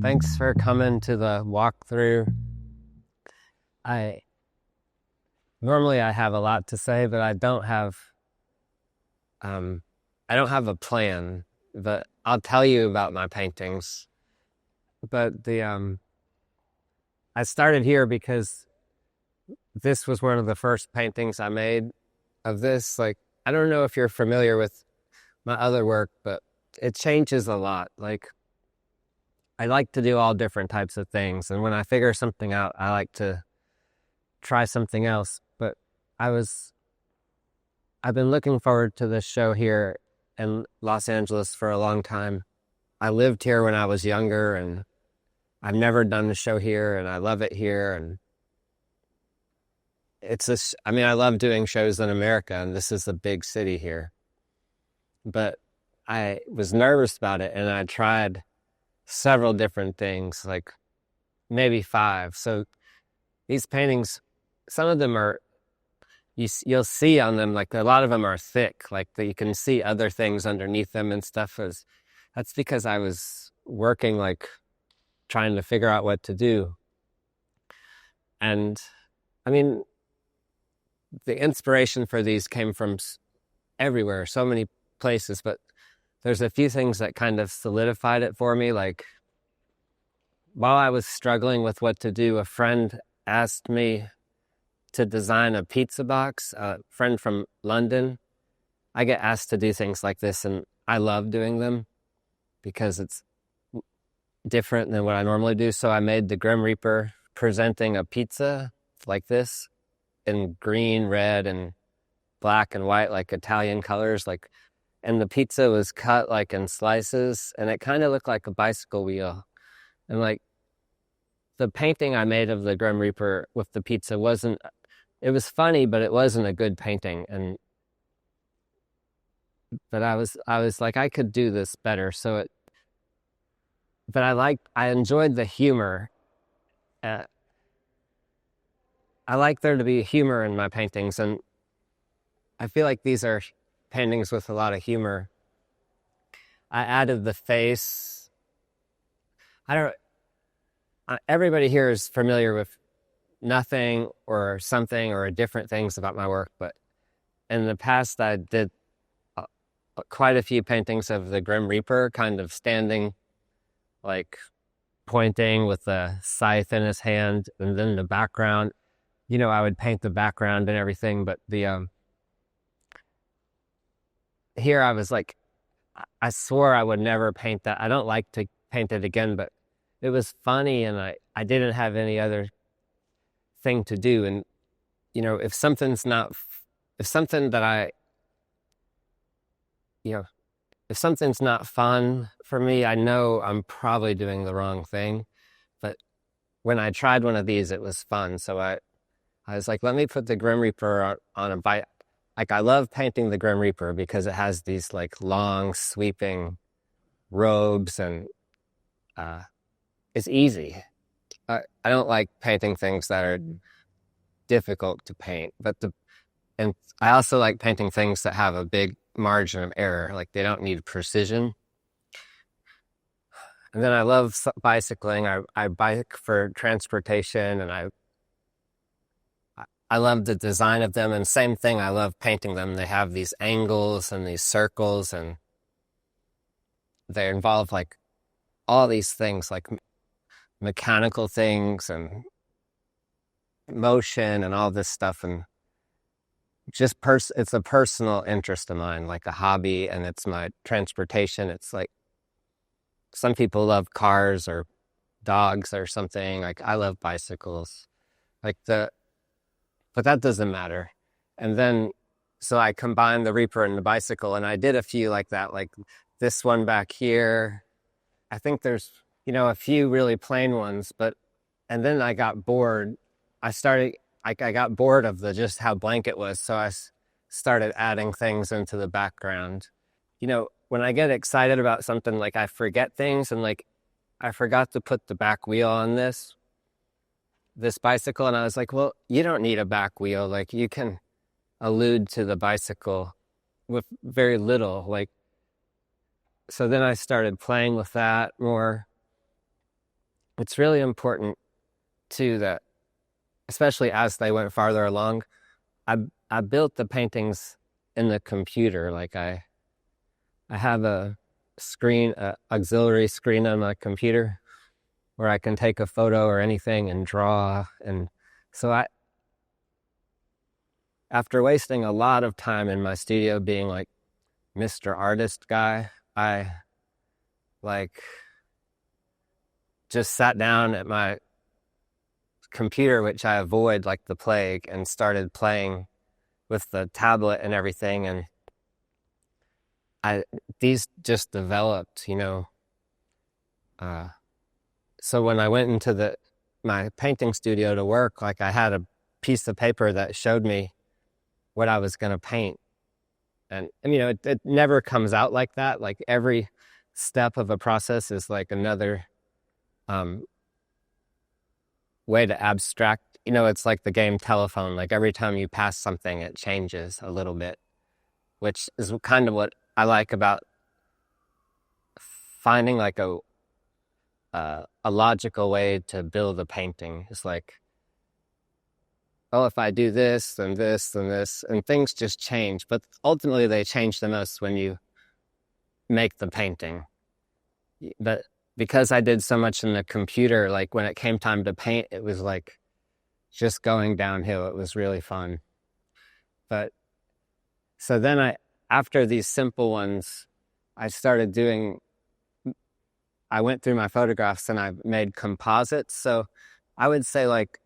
Thanks for coming to the walkthrough. I normally I have a lot to say, but I don't have a plan, but I'll tell you about my paintings. But I started here because this was one of the first paintings I made of this. Like, I don't know if you're familiar with my other work, but it changes a lot. Like, I like to do all different types of things, and when I figure something out, I like to try something else. But I've been looking forward to this show here in Los Angeles for a long time. I lived here when I was younger, and I've never done the show here, and I love it here. And I love doing shows in America, and this is a big city here. But I was nervous about it, and I tried several different things, like maybe 5. So these paintings, some of them are, you'll see on them, like a lot of them are thick, like you can see other things underneath them and stuff. That's because I was working, like trying to figure out what to do. And I mean, the inspiration for these came from everywhere, so many places, but there's a few things that kind of solidified it for me. Like, while I was struggling with what to do, a friend asked me to design a pizza box, a friend from London. I get asked to do things like this, and I love doing them because it's different than what I normally do. So I made the Grim Reaper presenting a pizza like this in green, red, and black and white, like Italian colors, and the pizza was cut like in slices, and it kind of looked like a bicycle wheel. And like, the painting I made of the Grim Reaper with the pizza it was funny, but it wasn't a good painting. But I was like, I could do this better. But I enjoyed the humor. I like there to be humor in my paintings, and I feel like these are paintings with a lot of humor. I added the face. Everybody here is familiar with nothing or something or different things about my work, but in the past I did quite a few paintings of the Grim Reaper kind of standing, like pointing with a scythe in his hand, and then the background, I would paint the background and everything, but here I was like, I swore I would never paint that. I don't like to paint it again, but it was funny, and I didn't have any other thing to do. And, if something's not fun for me, I know I'm probably doing the wrong thing. But when I tried one of these, it was fun. So I was like, let me put the Grim Reaper on a bike. Like, I love painting the Grim Reaper because it has these like long sweeping robes, and it's easy. I don't like painting things that are difficult to paint, and I also like painting things that have a big margin of error, like they don't need precision. And then I love bicycling. I bike for transportation, and I love the design of them, and same thing, I love painting them. They have these angles and these circles, and they involve like all these things, like mechanical things and motion and all this stuff. And just it's a personal interest of mine, like a hobby, and it's my transportation. It's like, some people love cars or dogs or something. Like, I love bicycles, but that doesn't matter. And then, so I combined the Reaper and the bicycle, and I did a few like that, like this one back here. I think there's, a few really plain ones, and then I got bored. I got bored of just how blank it was. So I started adding things into the background. When I get excited about something, like I forget things, and like I forgot to put the back wheel on this bicycle. And I was like, well, you don't need a back wheel. Like, you can allude to the bicycle with very little. Like, so then I started playing with that more. it's really important too that, especially as they went farther along, I built the paintings in the computer. Like I have a auxiliary screen on my computer where I can take a photo or anything and draw. And so after wasting a lot of time in my studio being like Mr. Artist guy, I like just sat down at my computer, which I avoid like the plague, and started playing with the tablet and everything. And these just developed, so when I went into my painting studio to work, like I had a piece of paper that showed me what I was going to paint. And it never comes out like that. Like every step of a process is like another way to abstract. It's like the game telephone. Like every time you pass something, it changes a little bit, which is kind of what I like about finding like a logical way to build a painting. It's like, oh, if I do this, then this, then this, and things just change. But ultimately, they change the most when you make the painting. But because I did so much in the computer, like when it came time to paint, it was like just going downhill. It was really fun. But so then after these simple ones, I went through my photographs and I made composites. So I would say like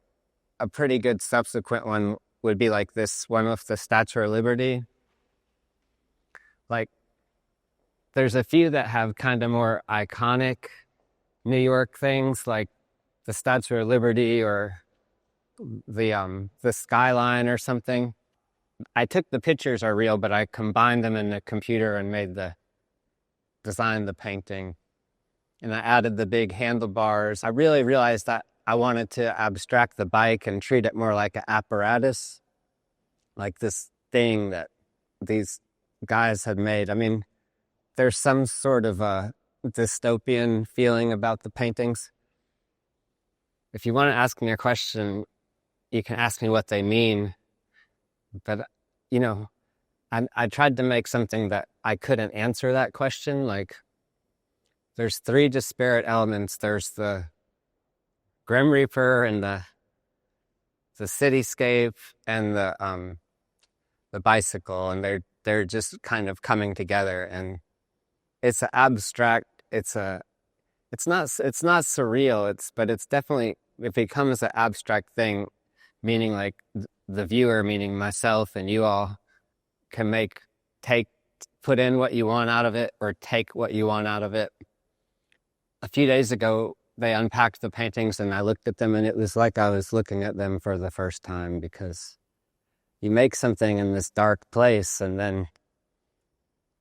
a pretty good subsequent one would be like this one with the Statue of Liberty. Like there's a few that have kind of more iconic New York things, like the Statue of Liberty or the skyline or something. I took the pictures are real, but I combined them in the computer and designed the painting. And I added the big handlebars. I really realized that I wanted to abstract the bike and treat it more like an apparatus, like this thing that these guys had made. I mean, there's some sort of a dystopian feeling about the paintings. If you want to ask me a question, you can ask me what they mean. But, I tried to make something that I couldn't answer that question. Like, there's three disparate elements. There's the Grim Reaper and the cityscape and the bicycle, and they're just kind of coming together. And it's an abstract. It's not surreal. But it's definitely, it becomes an abstract thing, meaning like the viewer, meaning myself and you all, can put in what you want out of it or take what you want out of it. A few days ago, they unpacked the paintings and I looked at them and it was like I was looking at them for the first time, because you make something in this dark place and then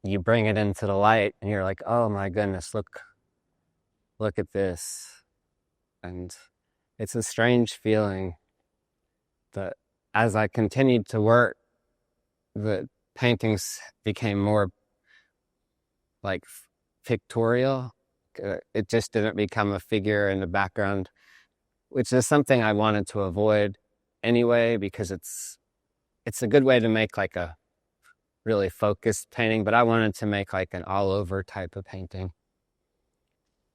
you bring it into the light and you're like, oh my goodness, look at this. And it's a strange feeling that as I continued to work, the paintings became more like pictorial. It just didn't become a figure in the background, which is something I wanted to avoid anyway, because it's a good way to make like a really focused painting, but I wanted to make like an all over type of painting.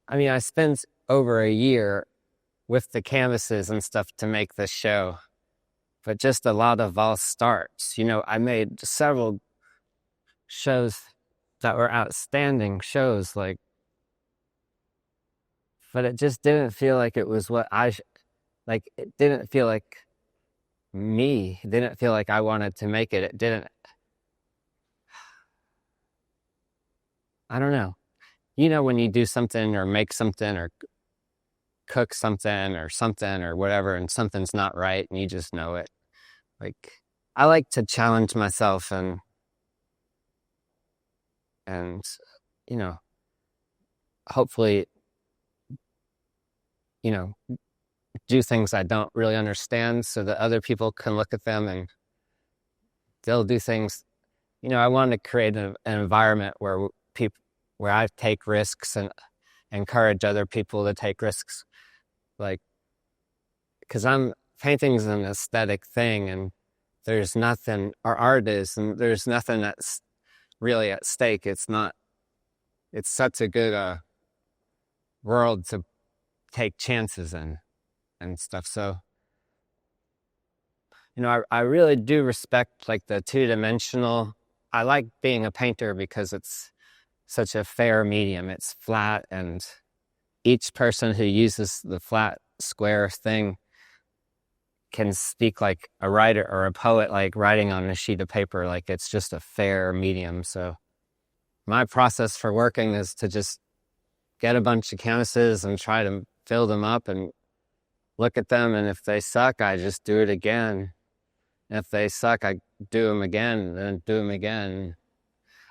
I mean, I spent over a year with the canvases and stuff to make this show, but just a lot of false starts. I made several shows that were outstanding shows, but it just didn't feel like it was what it didn't feel like me. It didn't feel like I wanted to make it. It didn't, I don't know. When you do something or make something or cook something or whatever, and something's not right and you just know it. Like, I like to challenge myself and hopefully, do things I don't really understand so that other people can look at them and they'll do things. I want to create an environment where I take risks and encourage other people to take risks. Like, because painting's an aesthetic thing, and there's nothing, or art is, and there's nothing that's really at stake. It's such a good world to take chances in and stuff. So, I really do respect like the two-dimensional. I like being a painter because it's such a fair medium. It's flat, and each person who uses the flat square thing can speak like a writer or a poet, like writing on a sheet of paper. Like, it's just a fair medium. So my process for working is to just get a bunch of canvases and try to fill them up and look at them. And if they suck, I just do it again. If they suck, I do them again, and then do them again.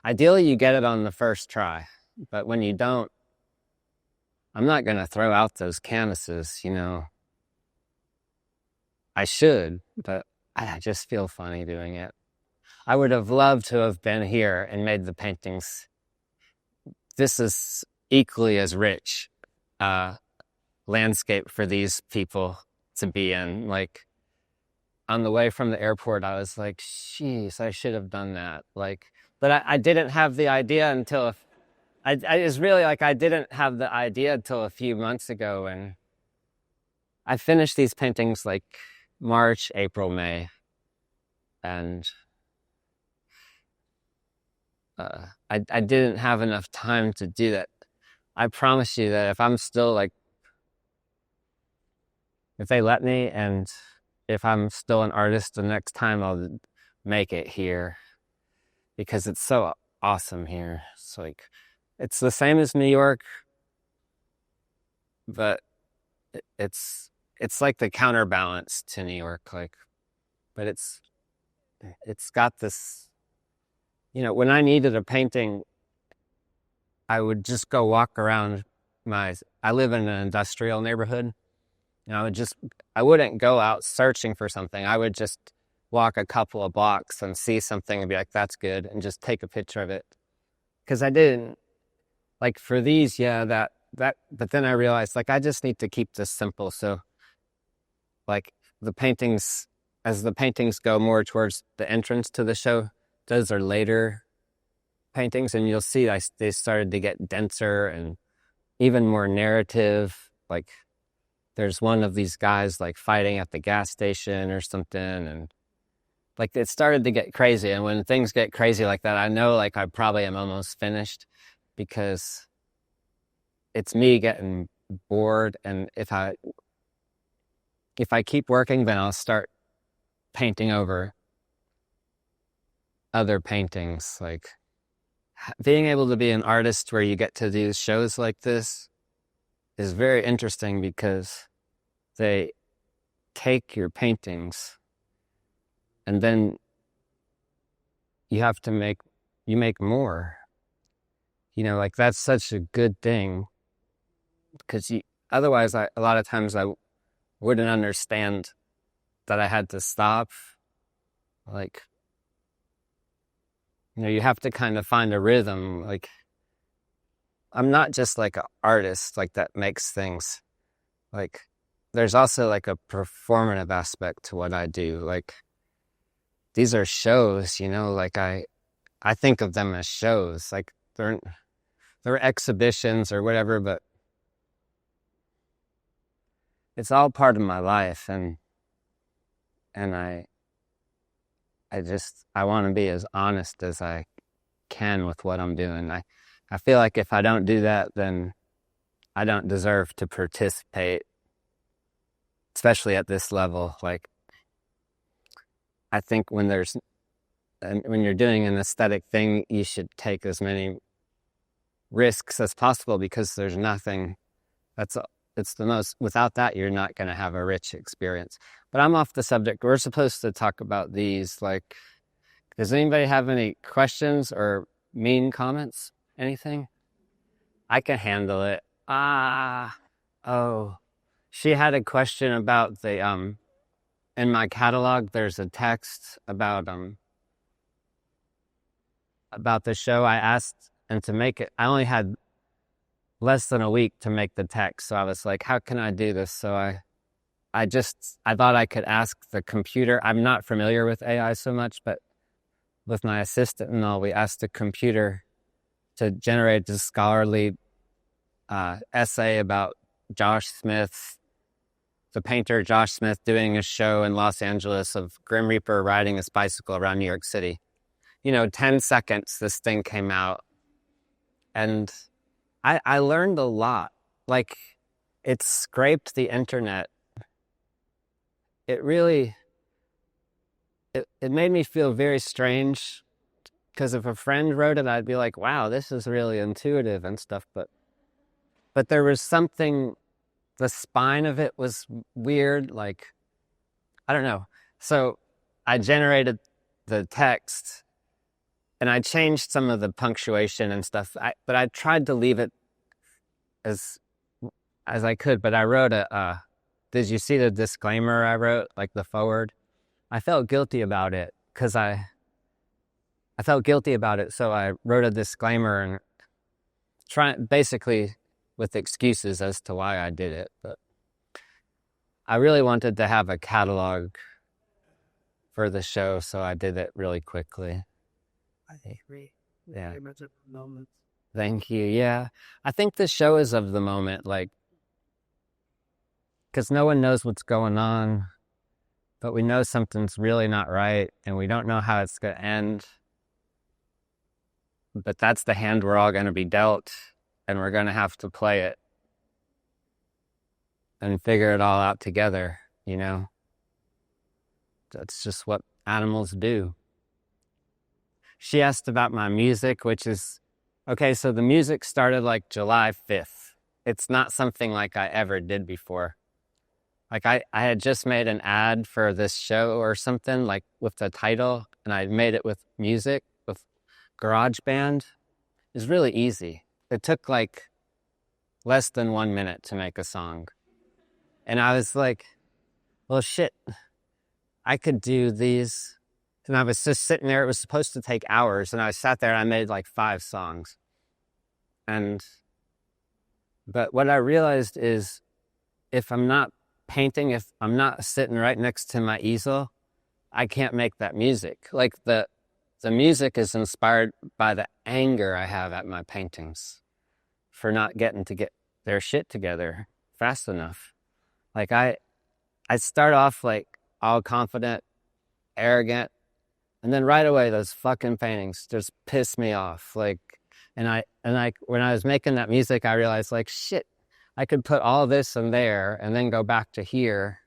Ideally, you get it on the first try. But when you don't, I'm not going to throw out those canvases, I should, but I just feel funny doing it. I would have loved to have been here and made the paintings. This is equally as rich landscape for these people to be in. Like, on the way from the airport, I was like, "Jeez, I should have done that." Like, but I didn't have the idea until it's really like I didn't have the idea until a few months ago, and I finished these paintings like March, April, May, and I didn't have enough time to do that. I promise you that if I'm still like, if they let me, and if I'm still an artist, the next time I'll make it here, because it's so awesome here. It's like, it's the same as New York, but it's like the counterbalance to New York. Like, but it's got this, when I needed a painting, I would just go walk around I live in an industrial neighborhood. I wouldn't go out searching for something. I would just walk a couple of blocks and see something and be like, that's good, and just take a picture of it. Because I didn't, like, for these, but then I realized, like, I just need to keep this simple. So, like, as the paintings go more towards the entrance to the show, those are later paintings, and you'll see they started to get denser and even more narrative. Like, there's one of these guys like fighting at the gas station or something, and like it started to get crazy. And when things get crazy like that, I know like I probably am almost finished, because it's me getting bored. And if I keep working, then I'll start painting over other paintings. Like, being able to be an artist where you get to do shows like this is very interesting, because they take your paintings and then you have to make more. Like, that's such a good thing, because otherwise a lot of times I wouldn't understand that I had to stop. Like, you have to kind of find a rhythm. Like, I'm not just like an artist like that makes things. Like, there's also like a performative aspect to what I do. Like, these are shows, like I think of them as shows. Like, they're exhibitions or whatever, but it's all part of my life, and I want to be as honest as I can with what I'm doing. I feel like if I don't do that, then I don't deserve to participate, especially at this level. Like, I think when you're doing an aesthetic thing, you should take as many risks as possible, because there's nothing it's the most, without that, you're not going to have a rich experience. But I'm off the subject. We're supposed to talk about these. Like, does anybody have any questions or mean comments? Anything? I can handle it. She had a question about the in my catalog. There's a text about the show. I asked, and to make it, I only had less than a week to make the text. So I was like, how can I do this? So I thought I could ask the computer. I'm not familiar with AI so much, but with my assistant and all, we asked the computer to generate this scholarly essay about Josh Smith, the painter Josh Smith, doing a show in Los Angeles of Grim Reaper riding his bicycle around New York City. 10 seconds, this thing came out. And I learned a lot. Like, it scraped the internet. It really, it made me feel very strange, because if a friend wrote it, I'd be like, wow, this is really intuitive and stuff. But there was something, the spine of it was weird. Like, I don't know. So I generated the text and I changed some of the punctuation and stuff. But I tried to leave it as I could. But I wrote did you see the disclaimer I wrote, like the forward? I felt guilty about it because I felt guilty about it. So I wrote a disclaimer and basically with excuses as to why I did it. But I really wanted to have a catalog for the show, so I did it really quickly. I agree. Yeah. Very much of the moment. Thank you. Yeah. I think the show is of the moment, like, because no one knows what's going on, but we know something's really not right, and we don't know how it's going to end. But that's the hand we're all going to be dealt, and we're going to have to play it and figure it all out together, That's just what animals do. She asked about my music, which is, okay, so the music started like July 5th. It's not something like I ever did before. Like I had just made an ad for this show or something, like with the title, and I made it with music, with GarageBand. It's really easy. It took like less than 1 minute to make a song. And I was like, well, shit, I could do these. And I was just sitting there. It was supposed to take hours. And I sat there and I made like 5 songs. But what I realized is if I'm not painting, if I'm not sitting right next to my easel, I can't make that music. Like the music is inspired by the anger I have at my paintings for not getting to get their shit together fast enough. Like I start off like all confident, arrogant, and then right away those fucking paintings just piss me off. Like, and when I was making that music, I realized like, shit, I could put all this in there and then go back to here.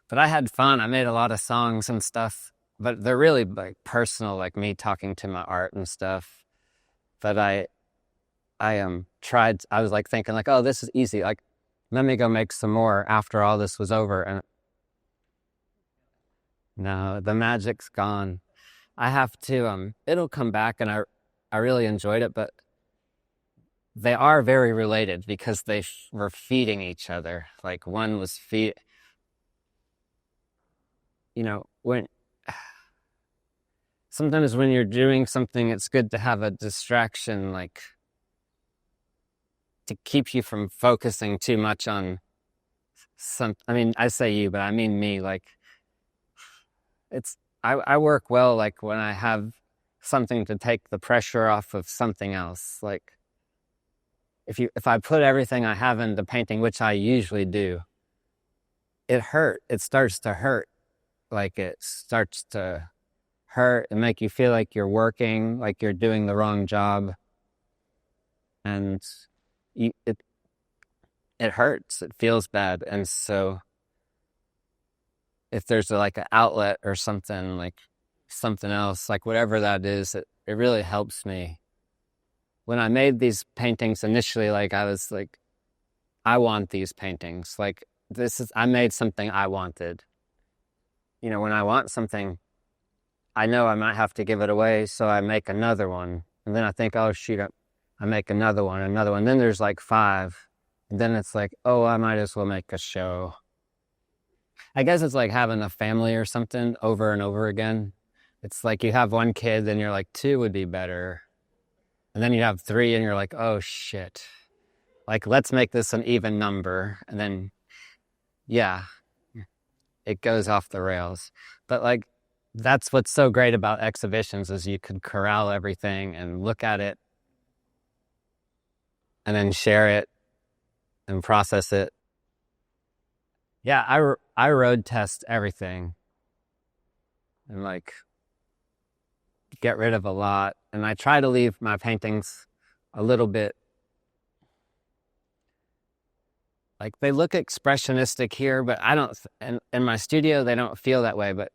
But I had fun. I made a lot of songs and stuff, but they're really like personal, like me talking to my art and stuff. But I tried, I was like thinking like, oh, this is easy. Like, let me go make some more after all this was over. And no, the magic's gone. I have to, it'll come back, and I really enjoyed it, but they are very related because they were feeding each other. Like one was sometimes when you're doing something, it's good to have a distraction, like to keep you from focusing too much on I say you, but I mean me. Like I work well, like when I have something to take the pressure off of something else. Like if I put everything I have into painting, which I usually do, it starts to hurt. Like it starts to hurt and make you feel like you're working, like you're doing the wrong job. And it hurts, it feels bad. And so if there's like an outlet or something, like something else, like whatever that is, it really helps me. When I made these paintings initially, like I was like, I want these paintings. Like I made something I wanted. When I want something, I know I might have to give it away, so I make another one. And then I think, oh shoot, I make another one. Then there's like 5. And then it's like, oh, I might as well make a show. I guess it's like having a family or something over and over again. It's like you have 1 kid, then you're like 2 would be better. And then you have 3 and you're like, oh shit. like, let's make this an even number. And then, yeah, it goes off the rails. But like, that's what's so great about exhibitions is you can corral everything and look at it and then share it and process it. Yeah, I road test everything and like get rid of a lot. And I try to leave my paintings a little bit like they look expressionistic here, but I don't, in my studio, they don't feel that way. But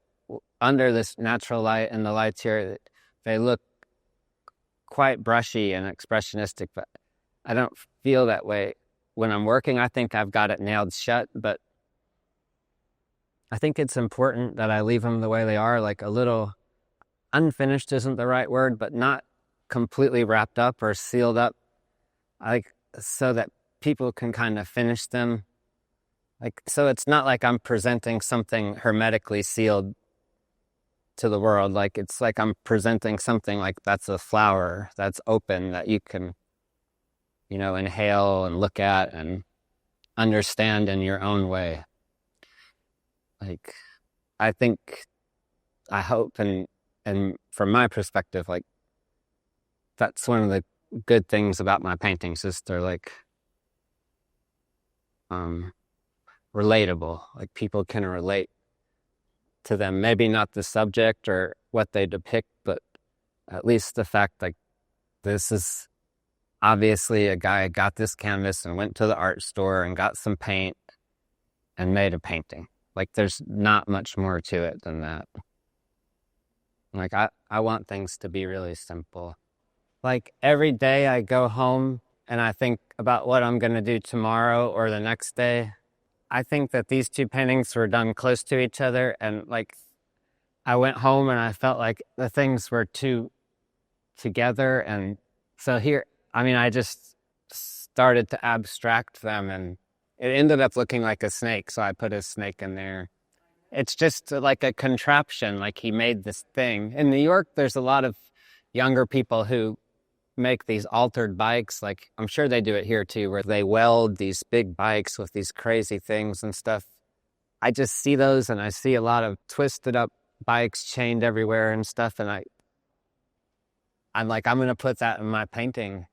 under this natural light and the lights here, they look quite brushy and expressionistic, but I don't feel that way. When I'm working, I think I've got it nailed shut, but I think it's important that I leave them the way they are, like a little unfinished isn't the right word, but not completely wrapped up or sealed up, like so that people can kind of finish them. Like, so it's not like I'm presenting something hermetically sealed to the world. Like, it's like I'm presenting something like that's a flower that's open that you can, you know, inhale and look at and understand in your own way. Like, I think, I hope, and from my perspective, like, that's one of the good things about my paintings is they're like, relatable. Like, people can relate to them. Maybe not the subject or what they depict, but at least the fact, like, this is obviously a guy got this canvas and went to the art store and got some paint and made a painting. Like, there's not much more to it than that. Like, I want things to be really simple. Like, every day I go home and I think about what I'm going to do tomorrow or the next day. I think that these two paintings were done close to each other, and like, I went home and I felt like the things were too together. And so here, I mean, I just started to abstract them and it ended up looking like a snake. So I put a snake in there. It's just like a contraption. Like, he made this thing. In New York, there's a lot of younger people who make these altered bikes. Like, I'm sure they do it here too, where they weld these big bikes with these crazy things and stuff. I just see those and I see a lot of twisted up bikes chained everywhere and stuff. And I'm like, I'm going to put that in my painting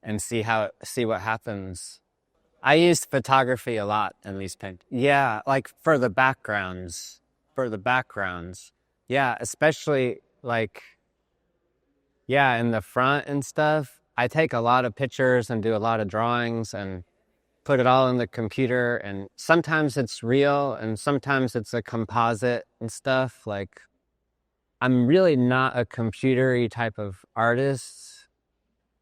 and see what happens. I use photography a lot in these paintings. Yeah, like for the backgrounds. Yeah, especially like, yeah, in the front and stuff. I take a lot of pictures and do a lot of drawings and put it all in the computer. And sometimes it's real and sometimes it's a composite and stuff. Like, I'm really not a computer-y type of artist.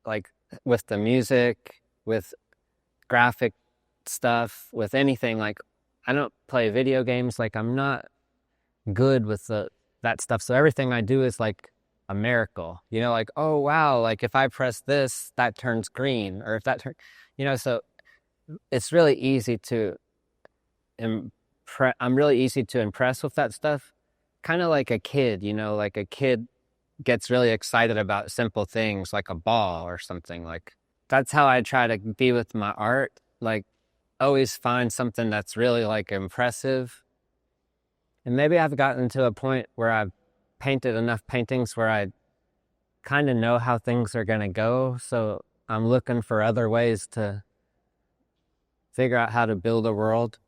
Like, with the music, with graphic stuff, with anything. Like, I don't play video games. Like, I'm not good with that stuff. So everything I do is like a miracle, you know, like, oh wow, like if I press this, that turns green, or if that turns, you know, so it's really easy to I'm really easy to impress with that stuff. Kind of like a kid, you know, like a kid gets really excited about simple things like a ball or something. Like, that's how I try to be with my art. Like, always find something that's really like impressive. And maybe I've gotten to a point where I've painted enough paintings where I kind of know how things are going to go. So I'm looking for other ways to figure out how to build a world.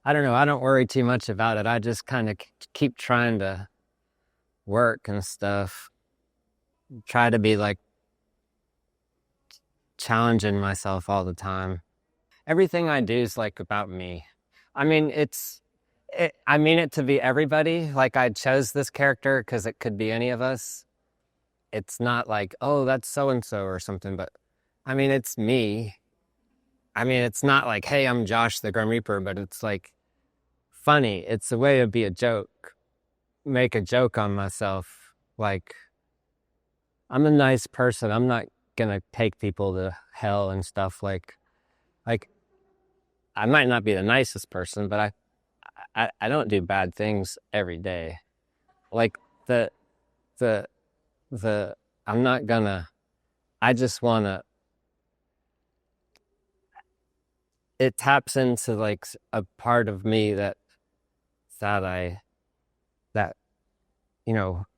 I don't know. I don't worry too much about it. I just kind of keep trying to work and stuff. Try to be like challenging myself all the time. Everything I do is like about me. I mean, I mean it to be everybody. Like, I chose this character because it could be any of us. It's not like, oh, that's so-and-so or something, but I mean, it's me. I mean, it's not like, hey, I'm Josh the Grim Reaper, but it's like funny. It's a way to be a joke, make a joke on myself. Like, I'm a nice person. I'm not gonna take people to hell and stuff. Like I might not be the nicest person, but I don't do bad things every day. Like, the I'm not gonna, I just wanna, it taps into like a part of me that I that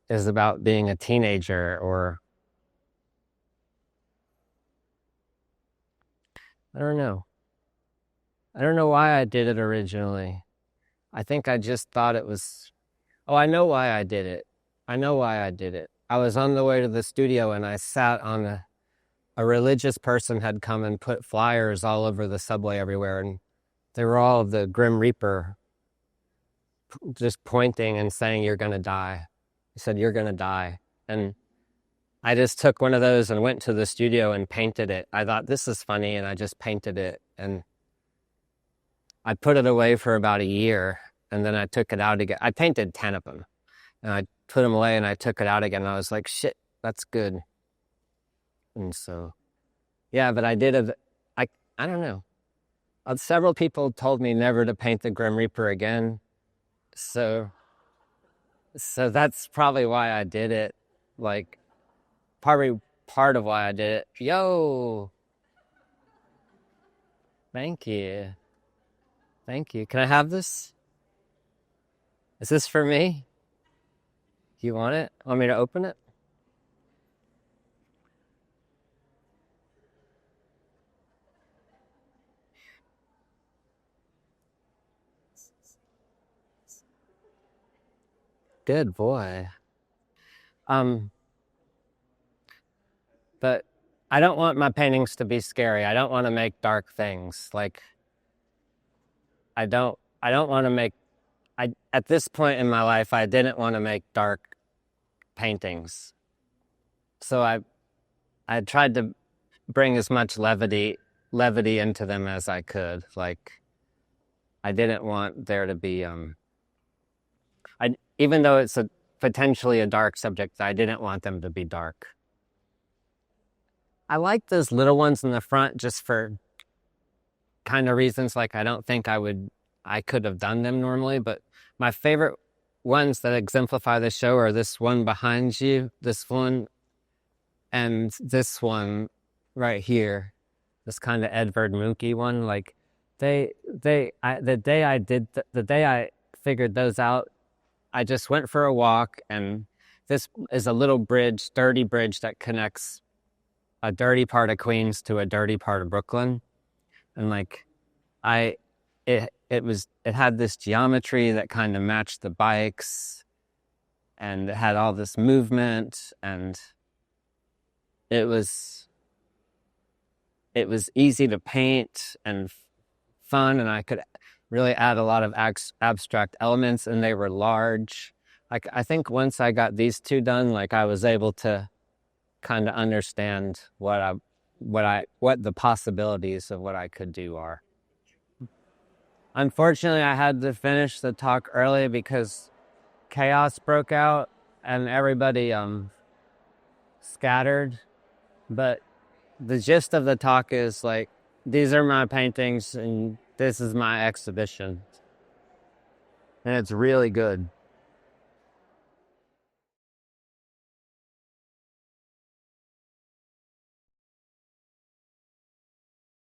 is about being a teenager, or I don't know. I don't know why I did it originally. I think I just thought it was, oh, I know why I did it. I know why I did it. I was on the way to the studio and I sat on a religious person had come and put flyers all over the subway everywhere, and they were all the Grim Reaper just pointing and saying, "You're going to die." He said, "You're going to die." And I just took one of those and went to the studio and painted it. I thought, this is funny, and I just painted it. And I put it away for about a year, and then I took it out again. I painted 10 of them, and I put them away, and I took it out again, and I was like, shit, that's good. And so, yeah, but I did it. I don't know. Several people told me never to paint the Grim Reaper again. So that's probably why I did it. Like, probably part of why I did it. Yo, thank you. Thank you. Can I have this? Is this for me? You want it? Want me to open it? Good boy. But I don't want my paintings to be scary. I don't want to make dark things. Like, I don't want to make, at this point in my life, I didn't want to make dark paintings. So I tried to bring as much levity into them as I could. Like, I didn't want there to be, even though it's potentially a dark subject, I didn't want them to be dark. I like those little ones in the front just for kind of reasons. Like, I don't think I could have done them normally, but my favorite ones that exemplify the show are this one behind you, this one, and this one right here, this kind of Edvard Munch one. Like, the day I figured those out, I just went for a walk, and this is a little bridge, dirty bridge that connects a dirty part of Queens to a dirty part of Brooklyn. And like, it had this geometry that kind of matched the bikes, and it had all this movement, and it was easy to paint and fun, and I could really add a lot of abstract elements, and they were large. Like, I think once I got these two done, like, I was able to kind of understand what the possibilities of what I could do are. Unfortunately, I had to finish the talk early because chaos broke out and everybody scattered. But the gist of the talk is, like, these are my paintings and this is my exhibition. And it's really good.